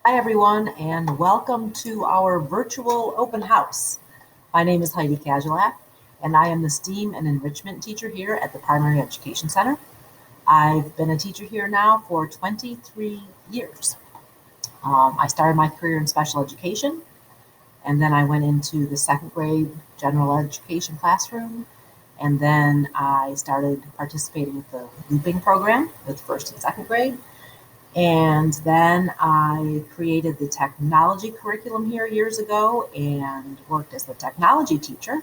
Hi, everyone, and welcome to our virtual open house. My name is Heidi Kajulak, and I am the STEAM and Enrichment teacher here at the Primary Education Center. I've been a teacher here now for 23 years. I started my career in special education, and then I went into the second grade general education classroom, and then I started participating with the looping program with first and second grade. And then I created the technology curriculum here years ago and worked as the technology teacher.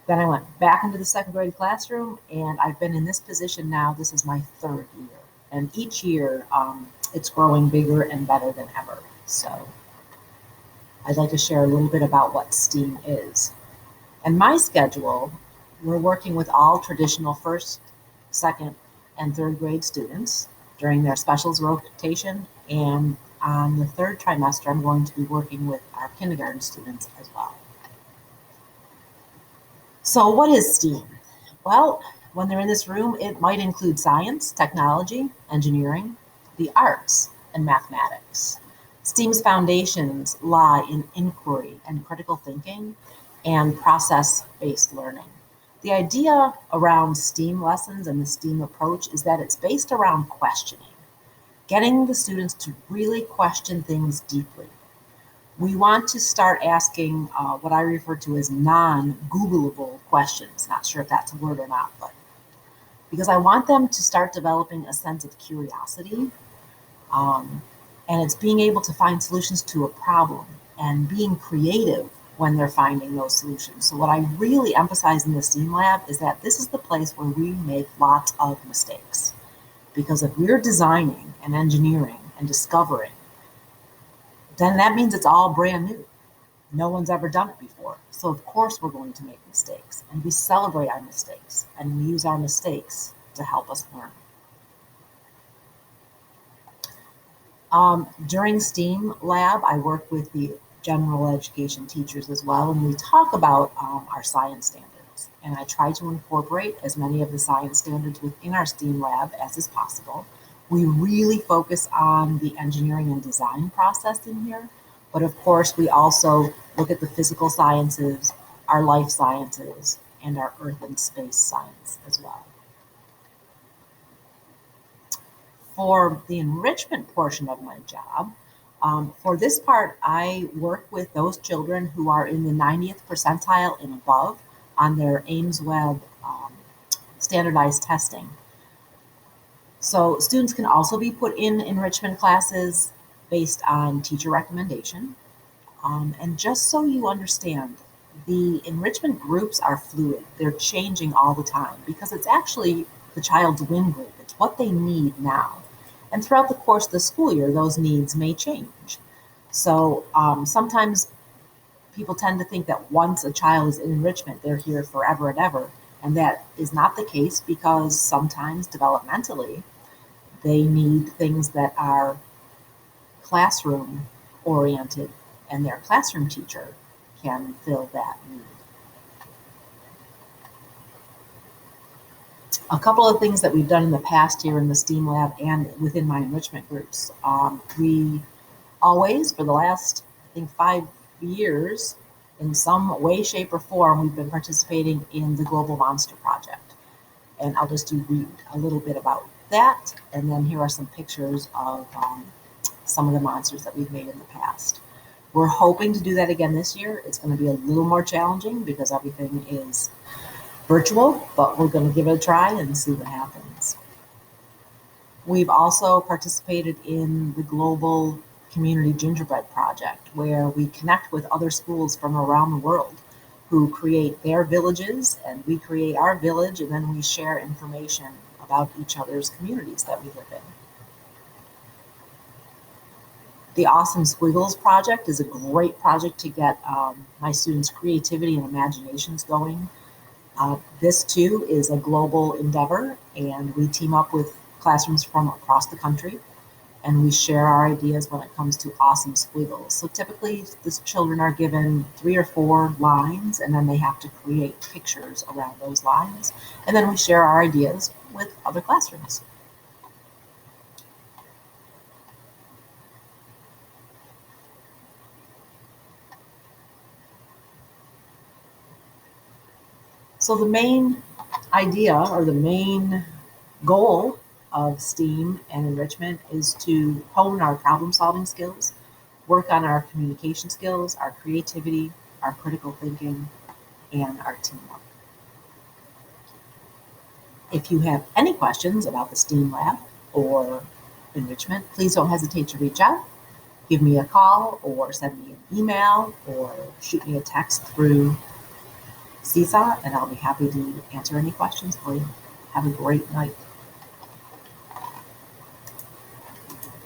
Then I went back into the second grade classroom, and I've been in this position now. This is my third year. And each year, it's growing bigger and better than ever. So I'd like to share a little bit about what STEAM is. And my schedule, we're working with all traditional first, second, and third grade students during their specials rotation. And on the third trimester, I'm going to be working with our kindergarten students as well. So, what is STEAM? Well, when they're in this room, it might include science, technology, engineering, the arts, and mathematics. STEAM's foundations lie in inquiry and critical thinking and process based learning. The idea around STEAM lessons and the STEAM approach is that it's based around questioning, getting the students to really question things deeply. We want to start asking what I refer to as non-Googleable questions. Not sure if that's a word or not, but because I want them to start developing a sense of curiosity, um, and it's being able to find solutions to a problem and being creative when they're finding those solutions. So what I really emphasize in the STEAM lab is that this is the place where we make lots of mistakes. Because if we're designing and engineering and discovering, then that means it's all brand new. No one's ever done it before. So of course we're going to make mistakes, and we celebrate our mistakes and we use our mistakes to help us learn. During STEAM Lab, I work with the general education teachers as well, and we talk about our science standards. And I try to incorporate as many of the science standards within our STEAM Lab as is possible. We really focus on the engineering and design process in here, but of course, we also look at the physical sciences, our life sciences, and our earth and space science as well. For the enrichment portion of my job, for this part, I work with those children who are in the 90th percentile and above on their Ames Web standardized testing. So students can also be put in enrichment classes based on teacher recommendation. And just so you understand, the enrichment groups are fluid. They're changing all the time because it's actually the child's win group. It's what they need now. And throughout the course of the school year, those needs may change. So sometimes people tend to think that once a child is in enrichment, they're here forever and ever. And that is not the case because sometimes developmentally, they need things that are classroom oriented, and their classroom teacher can fill that need. A couple of things that we've done in the past here in the STEAM lab and within my enrichment groups. We always, for the last, I think, 5 years, in some way, shape, or form, we've been participating in the Global Monster Project. And I'll just read a little bit about that, and then here are some pictures of some of the monsters that we've made in the past. We're hoping to do that again this year. It's going to be a little more challenging because everything is virtual, but we're going to give it a try and see what happens. We've also participated in the Global Community Gingerbread Project, where we connect with other schools from around the world who create their villages, and we create our village, and then we share information about each other's communities that we live in. The Awesome Squiggles project is a great project to get my students' creativity and imaginations going. This too is a global endeavor, and we team up with classrooms from across the country, and we share our ideas when it comes to awesome squiggles. So typically, the children are given 3 or 4 lines, and then they have to create pictures around those lines, and then we share our ideas with other classrooms. So the main idea or the main goal of STEAM and enrichment is to hone our problem solving skills, work on our communication skills, our creativity, our critical thinking, and our teamwork. If you have any questions about the STEAM lab or enrichment, please don't hesitate to reach out. Give me a call or send me an email or shoot me a text through Seesaw, and I'll be happy to answer any questions for you. Have a great night.